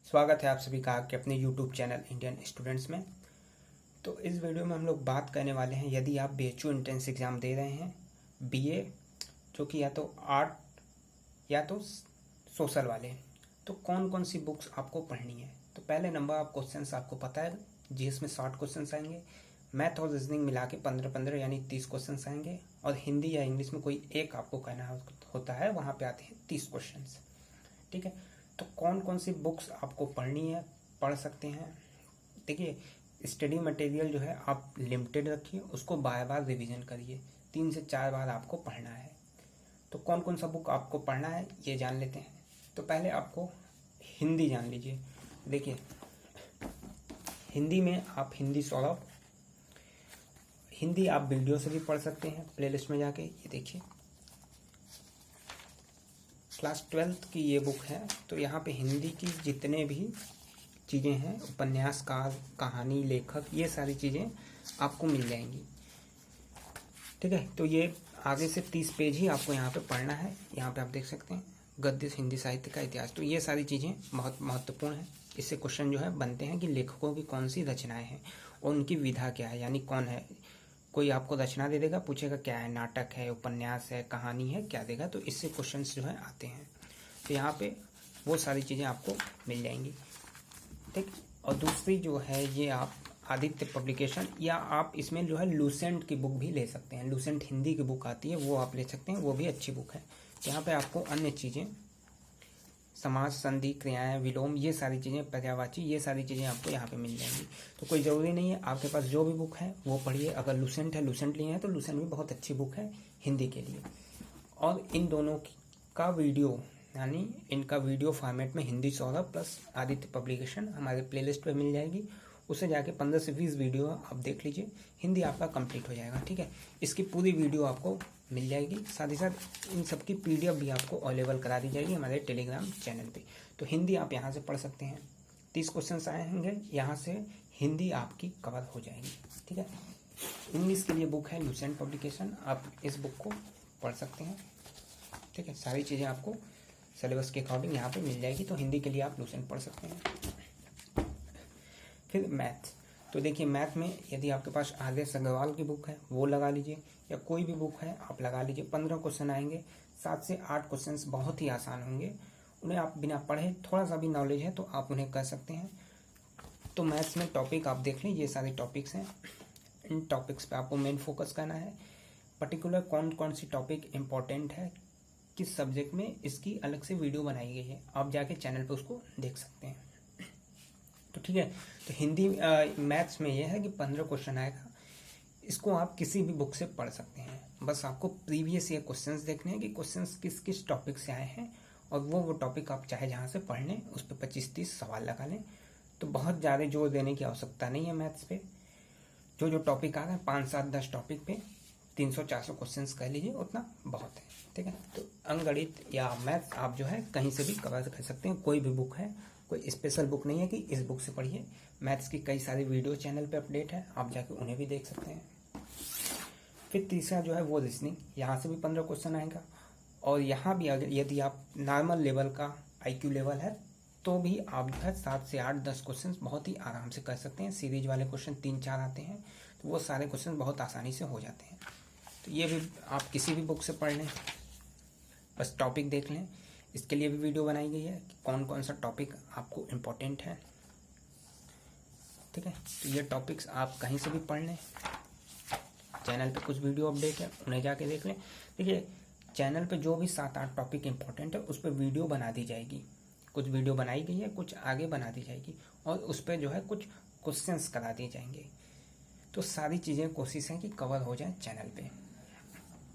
स्वागत है आप सभी का आपके अपने YouTube चैनल इंडियन स्टूडेंट्स में। तो इस वीडियो में हम लोग बात करने वाले हैं, यदि आप BHU एंट्रेंस एग्ज़ाम दे रहे हैं, BA जो कि या तो आर्ट या तो सोशल वाले, तो कौन कौन सी बुक्स आपको पढ़नी है। तो पहले नंबर ऑफ क्वेश्चंस आपको पता है, GS में 60 क्वेश्चंस आएंगे, मैथ और रीजनिंग मिला के 15-15 यानी 30 क्वेश्चंस आएंगे, और हिंदी या इंग्लिश में कोई एक आपको कहना होता है, वहाँ पे आते हैं 30 क्वेश्चंस। ठीक है, तो कौन कौन सी बुक्स आपको पढ़नी है, पढ़ सकते हैं। देखिए, स्टडी मटेरियल जो है आप लिमिटेड रखिए, उसको बार बार रिवीजन करिए, 3 से 4 बार आपको पढ़ना है। तो कौन कौन सा बुक आपको पढ़ना है ये जान लेते हैं। तो पहले आपको हिंदी जान लीजिए। देखिए, हिंदी में आप हिंदी सौरभ, हिंदी आप वीडियो से भी पढ़ सकते हैं, प्लेलिस्ट में जाके। ये देखिए, क्लास 12th की ये बुक है। तो यहाँ पे हिंदी की जितने भी चीज़ें हैं, उपन्यासकार, कहानी, लेखक, ये सारी चीज़ें आपको मिल जाएंगी। ठीक है, तो ये आगे से 30 पेज ही आपको यहाँ पे पढ़ना है। यहाँ पे आप देख सकते हैं, गद्य हिंदी साहित्य का इतिहास। तो ये सारी चीज़ें बहुत महत्वपूर्ण हैं। इससे क्वेश्चन जो है बनते हैं कि लेखकों की कौन सी रचनाएँ हैं और उनकी विधा क्या है, यानी कौन है। कोई आपको रचना दे देगा, पूछेगा क्या है, नाटक है, उपन्यास है, कहानी है, क्या देगा। तो इससे क्वेश्चंस जो है आते हैं। तो यहाँ पे वो सारी चीज़ें आपको मिल जाएंगी। ठीक, और दूसरी जो है, ये आप आदित्य पब्लिकेशन, या आप इसमें जो है लूसेंट की बुक भी ले सकते हैं। लूसेंट हिंदी की बुक आती है, वो आप ले सकते हैं, वो भी अच्छी बुक है। यहाँ पे आपको अन्य चीज़ें, समास, संधि, क्रियाएं, विलोम, ये सारी चीज़ें, पर्यायवाची, ये सारी चीज़ें आपको यहाँ पे मिल जाएंगी। तो कोई ज़रूरी नहीं है, आपके पास जो भी बुक है वो पढ़िए। अगर लूसेंट है, लूसेंट लिए हैं तो लूसेंट भी बहुत अच्छी बुक है हिंदी के लिए। और इन दोनों का वीडियो, यानी इनका वीडियो फॉर्मेट में हिंदी सौरभ प्लस आदित्य पब्लिकेशन हमारे प्लेलिस्ट पे मिल जाएगी। उसे जाके 15 से 20 वीडियो आप देख लीजिए, हिंदी आपका कंप्लीट हो जाएगा। ठीक है, इसकी पूरी वीडियो आपको मिल जाएगी। साथ ही साथ इन सब की PDF भी आपको अवेलेबल करा दी जाएगी हमारे टेलीग्राम चैनल पे। तो हिंदी आप यहाँ से पढ़ सकते हैं। 30 क्वेश्चन आएंगे, यहाँ से हिंदी आपकी कवर हो जाएगी। ठीक है, इंग्लिश के लिए बुक है लूसेंट पब्लिकेशन, आप इस बुक को पढ़ सकते हैं। ठीक है, सारी चीज़ें आपको सिलेबस के अकॉर्डिंग यहाँ पे मिल जाएगी। तो हिंदी के लिए आप लूसेंट पढ़ सकते हैं। फिर मैथ, तो देखिए मैथ में यदि आपके पास आदर्श अग्रवाल की बुक है वो लगा लीजिए, या कोई भी बुक है आप लगा लीजिए। 15 क्वेश्चन आएंगे, 7 से 8 क्वेश्चन बहुत ही आसान होंगे। उन्हें आप बिना पढ़े, थोड़ा सा भी नॉलेज है तो आप उन्हें कर सकते हैं। तो मैथ्स में टॉपिक आप देख लें, ये सारे टॉपिक्स हैं। इन टॉपिक्स पे आपको मेन फोकस करना है। पर्टिकुलर कौन कौन सी टॉपिक इम्पोर्टेंट है, किस सब्जेक्ट में, इसकी अलग से वीडियो बनाई गई है, आप जाके चैनल पे उसको देख सकते हैं। तो ठीक है, तो हिंदी मैथ्स में ये है कि 15 क्वेश्चन आएगा, इसको आप किसी भी बुक से पढ़ सकते हैं। बस आपको प्रीवियस ईयर क्वेश्चंस देखने हैं कि क्वेश्चंस किस किस टॉपिक से आए हैं, और वो टॉपिक आप चाहे जहाँ से पढ़ लें, उस पर 25-30 सवाल लगा लें। तो बहुत ज़्यादा जोर देने की आवश्यकता नहीं है मैथ्स पे। जो टॉपिक आ रहा है 5-7-10 टॉपिक पे 300-400 क्वेश्चंस कह लीजिए, उतना बहुत है। ठीक है, तो अंकगणित या मैथ्स आप जो है कहीं से भी कवर कर सकते हैं। कोई भी बुक है, कोई स्पेशल बुक नहीं है कि इस बुक से पढ़िए। मैथ्स की कई सारी वीडियो चैनल पे अपडेट है, आप जाके उन्हें भी देख सकते हैं। फिर तीसरा जो है वो रीजनिंग, यहाँ से भी 15 क्वेश्चन आएगा। और यहाँ भी अगर यदि आप नॉर्मल लेवल का IQ लेवल है तो भी आप जो है 7 से 8-10 क्वेश्चन बहुत ही आराम से कर सकते हैं। सीरीज वाले क्वेश्चन 3-4 आते हैं, तो वो सारे क्वेश्चन बहुत आसानी से हो जाते हैं। तो ये भी आप किसी भी बुक से पढ़ लें, बस टॉपिक देख लें। इसके लिए भी वीडियो बनाई गई है कि कौन कौन सा टॉपिक आपको इम्पोर्टेंट है। ठीक है, तो ये टॉपिक्स आप कहीं से भी पढ़ लें। चैनल पे कुछ वीडियो अपडेट है, उन्हें जाके देख लें। देखिए, चैनल पे जो भी 7-8 टॉपिक इम्पोर्टेंट है उस पर वीडियो बना दी जाएगी। कुछ वीडियो बनाई गई है, कुछ आगे बना दी जाएगी, और उस पर जो है कुछ क्वेश्चंस करा दिए जाएंगे। तो सारी चीज़ें कोशिश है कि कवर हो जाए चैनल पे।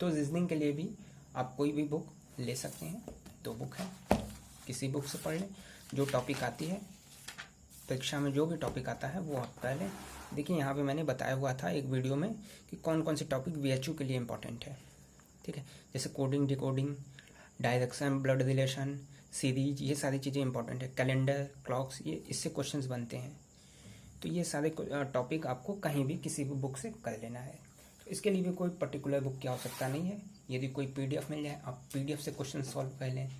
तो रीजनिंग के लिए भी आप कोई भी बुक ले सकते हैं। 2 बुक है, किसी बुक से पढ़ लें। जो टॉपिक आती है परीक्षा में, जो भी टॉपिक आता है वो आप पढ़ लें। देखिए, यहाँ पे मैंने बताया हुआ था एक वीडियो में कि कौन कौन से टॉपिक BHU के लिए इम्पोर्टेंट है। ठीक है, जैसे coding, decoding, direction, blood relation, series, ये सारी चीज़ें इंपॉर्टेंट है। कैलेंडर, क्लॉक्स, ये इससे क्वेश्चंस बनते हैं। तो ये सारे टॉपिक आपको कहीं भी किसी भी बुक से कर लेना है। तो इसके लिए भी कोई पर्टिकुलर बुक की आवश्यकता नहीं है। यदि कोई PDF मिल जाए, आप PDF से क्वेश्चन सॉल्व कर लें।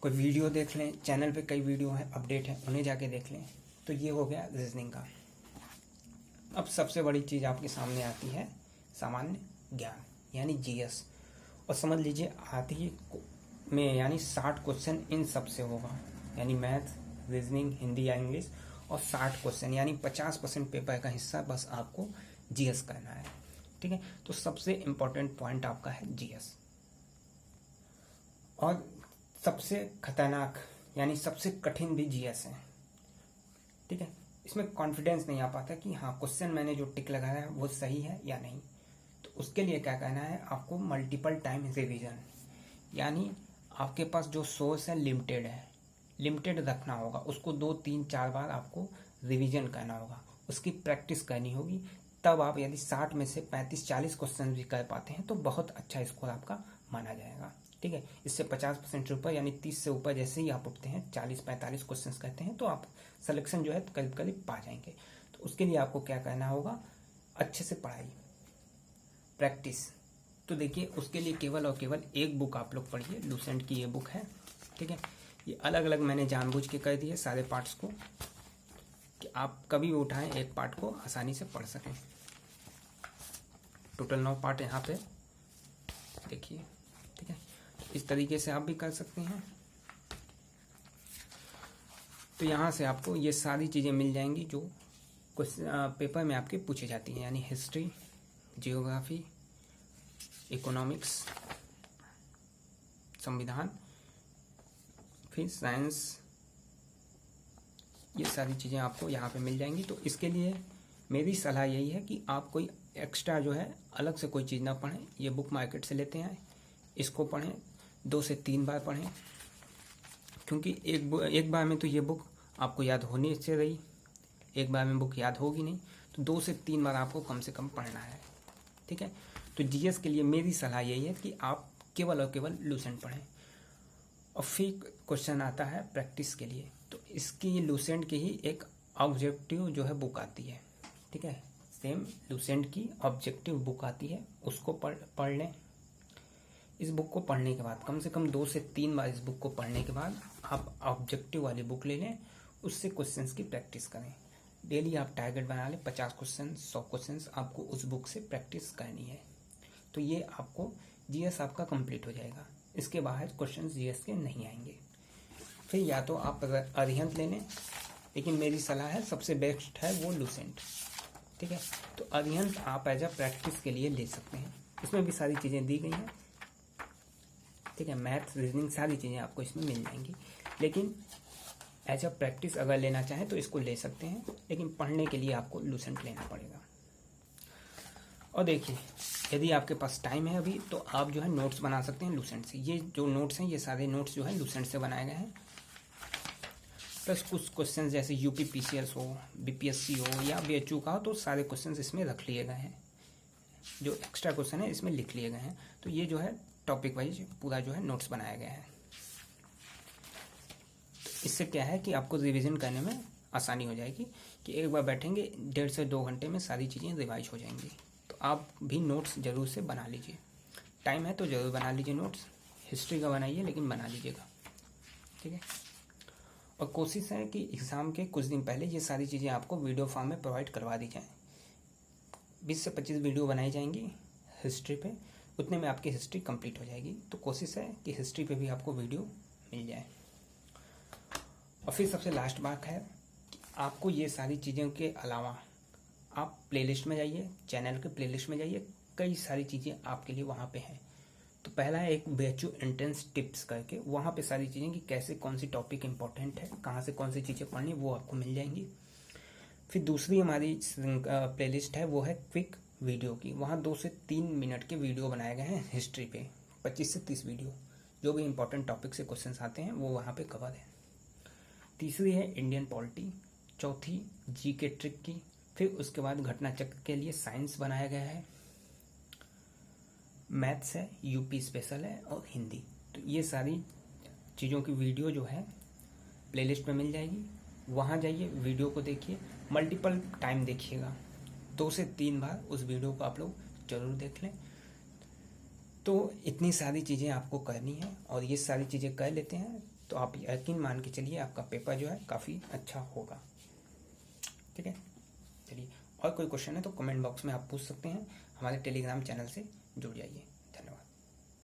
कोई वीडियो देख लें, चैनल पे कई वीडियो हैं, अपडेट हैं, उन्हें जाके देख लें। तो ये हो गया रीजनिंग का। अब सबसे बड़ी चीज़ आपके सामने आती है सामान्य ज्ञान यानी जीएस। और समझ लीजिए आधी में यानी 60 क्वेश्चन इन सब से होगा, यानी मैथ, रीजनिंग, हिंदी या इंग्लिश, और 60 क्वेश्चन यानी 50% पेपर का हिस्सा बस आपको जीएस करना है। ठीक है, तो सबसे इम्पोर्टेंट पॉइंट आपका है जीएस। और सबसे खतरनाक यानी सबसे कठिन भी जीएस है। ठीक है, इसमें कॉन्फिडेंस नहीं आ पाता कि हाँ क्वेश्चन मैंने जो टिक लगाया है वो सही है या नहीं। तो उसके लिए क्या करना है आपको, मल्टीपल टाइम रिवीजन, यानी आपके पास जो सोर्स है लिमिटेड रखना होगा, उसको 2, 3, 4 बार आपको रिवीजन करना होगा, उसकी प्रैक्टिस करनी होगी। तब आप यदि 60 में से 35-40 क्वेश्चन भी कर पाते हैं तो बहुत अच्छा स्कोर आपका माना जाएगा। ठीक है, इससे 50% से ऊपर यानी 30 से ऊपर जैसे ही आप उठते हैं, 40-45 क्वेश्चन करते हैं तो आप सिलेक्शन जो है करीब करीब पा जाएंगे। तो उसके लिए आपको क्या करना होगा, अच्छे से पढ़ाई, प्रैक्टिस। तो देखिए उसके लिए केवल और केवल एक बुक आप लोग पढ़िए, लूसेंट की ये बुक है। ठीक है, ये अलग अलग मैंने जानबूझ के कर दिए सारे पार्ट्स को कि आप कभी भी उठाएं एक पार्ट को आसानी से पढ़ सकें। टोटल 9 पार्ट यहाँ पे देखिए। ठीक है, इस तरीके से आप भी कर सकते हैं। तो यहाँ से आपको ये सारी चीज़ें मिल जाएंगी जो कुछ पेपर में आपके पूछी जाती हैं, यानी हिस्ट्री, जियोग्राफी, इकोनॉमिक्स, संविधान, फिर साइंस, ये सारी चीज़ें आपको यहाँ पे मिल जाएंगी। तो इसके लिए मेरी सलाह यही है कि आप कोई एक्स्ट्रा जो है अलग से कोई चीज़ ना पढ़ें। ये बुक मार्केट से लेते हैं, इसको पढ़ें, 2 से 3 बार पढ़ें, क्योंकि एक बार में तो ये बुक आपको याद होने से रही, एक बार में बुक याद होगी नहीं, तो 2 से 3 बार आपको कम से कम पढ़ना है। ठीक है, तो जीएस के लिए मेरी सलाह यही है कि आप केवल और केवल लूसेंट पढ़ें। और फिर क्वेश्चन आता है प्रैक्टिस के लिए, तो इसकी लूसेंट की ही एक ऑब्जेक्टिव जो है बुक आती है। ठीक है, सेम लूसेंट की ऑब्जेक्टिव बुक आती है, उसको पढ़ लें। इस बुक को पढ़ने के बाद कम से कम 2 से 3 बार इस बुक को पढ़ने के बाद आप ऑब्जेक्टिव वाली बुक ले लें, उससे क्वेश्चंस की प्रैक्टिस करें। डेली आप टारगेट बना लें, 50 क्वेश्चन, 100 क्वेश्चन आपको उस बुक से प्रैक्टिस करनी है। तो ये आपको जीएस आपका कंप्लीट हो जाएगा। इसके बाहर क्वेश्चन जीएस के नहीं आएंगे। फिर या तो आप अरिहंत ले लें, लेकिन मेरी सलाह है सबसे बेस्ट है वो लूसेंट। ठीक है, तो अरिहंत आप एज अ प्रैक्टिस के लिए ले सकते हैं, इसमें भी सारी चीज़ें दी गई हैं। ठीक है, मैथ, रीजनिंग सारी चीज़ें आपको इसमें मिल जाएंगी, लेकिन एज अ प्रैक्टिस अगर लेना चाहें तो इसको ले सकते हैं, लेकिन पढ़ने के लिए आपको लूसेंट लेना पड़ेगा। और देखिए यदि आपके पास टाइम है अभी तो आप जो है नोट्स बना सकते हैं लूसेंट से। ये जो नोट्स हैं ये सारे नोट्स जो है लूसेंट से बनाए गए हैं, प्लस कुछ क्वेश्चन जैसे यूपी पीसीएस हो, बीपीएससी हो या बीएचयू का हो, तो सारे क्वेश्चन इसमें रख लिए गए हैं, जो एक्स्ट्रा क्वेश्चन है इसमें लिख लिए गए हैं। तो ये जो है टॉपिक वाइज पूरा जो है नोट्स बनाया गया है। तो इससे क्या है कि आपको रिविज़न करने में आसानी हो जाएगी कि एक बार बैठेंगे 1.5 से 2 घंटे में सारी चीज़ें रिवाइज हो जाएंगी। तो आप भी नोट्स ज़रूर से बना लीजिए, टाइम है तो ज़रूर बना लीजिए नोट्स। हिस्ट्री का बनाइए लेकिन बना लीजिएगा। ठीक है, और कोशिश है कि एग्ज़ाम के कुछ दिन पहले ये सारी चीज़ें आपको वीडियो फॉर्म में प्रोवाइड करवा दी जाएँ। 20 से 25 वीडियो बनाई जाएंगी हिस्ट्री पे, उतने में आपकी हिस्ट्री कंप्लीट हो जाएगी। तो कोशिश है कि हिस्ट्री पे भी आपको वीडियो मिल जाए। और फिर सबसे लास्ट बात है कि आपको ये सारी चीज़ों के अलावा आप प्लेलिस्ट में जाइए, चैनल के प्लेलिस्ट में जाइए, कई सारी चीज़ें आपके लिए वहाँ पे हैं। तो पहला है एक बीएचयू एंट्रेंस टिप्स करके, वहाँ पे सारी चीज़ें कि कैसे कौन सी टॉपिक इंपॉर्टेंट है, कहाँ से कौन सी चीज़ें पढ़नी, वो आपको मिल जाएंगी। फिर दूसरी हमारी प्लेलिस्ट है वो है क्विक वीडियो की, वहाँ 2 से 3 मिनट के वीडियो बनाए गए हैं हिस्ट्री पे, 25 से 30 वीडियो, जो भी इंपॉर्टेंट टॉपिक से क्वेश्चंस आते हैं वो वहाँ पे कवर है। तीसरी है इंडियन पॉलिटी, चौथी जीके ट्रिक की, फिर उसके बाद घटना चक्र के लिए साइंस बनाया गया है, मैथ्स है, यूपी स्पेशल है और हिंदी। तो ये सारी चीज़ों की वीडियो जो है प्लेलिस्ट में मिल जाएगी, वहाँ जाइए, वीडियो को देखिए, मल्टीपल टाइम देखिएगा, 2 से 3 बार उस वीडियो को आप लोग ज़रूर देख लें। तो इतनी सारी चीज़ें आपको करनी है और ये सारी चीज़ें कर लेते हैं तो आप यकीन मान के चलिए आपका पेपर जो है काफ़ी अच्छा होगा। ठीक है, चलिए और कोई क्वेश्चन है तो कमेंट बॉक्स में आप पूछ सकते हैं, हमारे टेलीग्राम चैनल से जुड़ जाइए।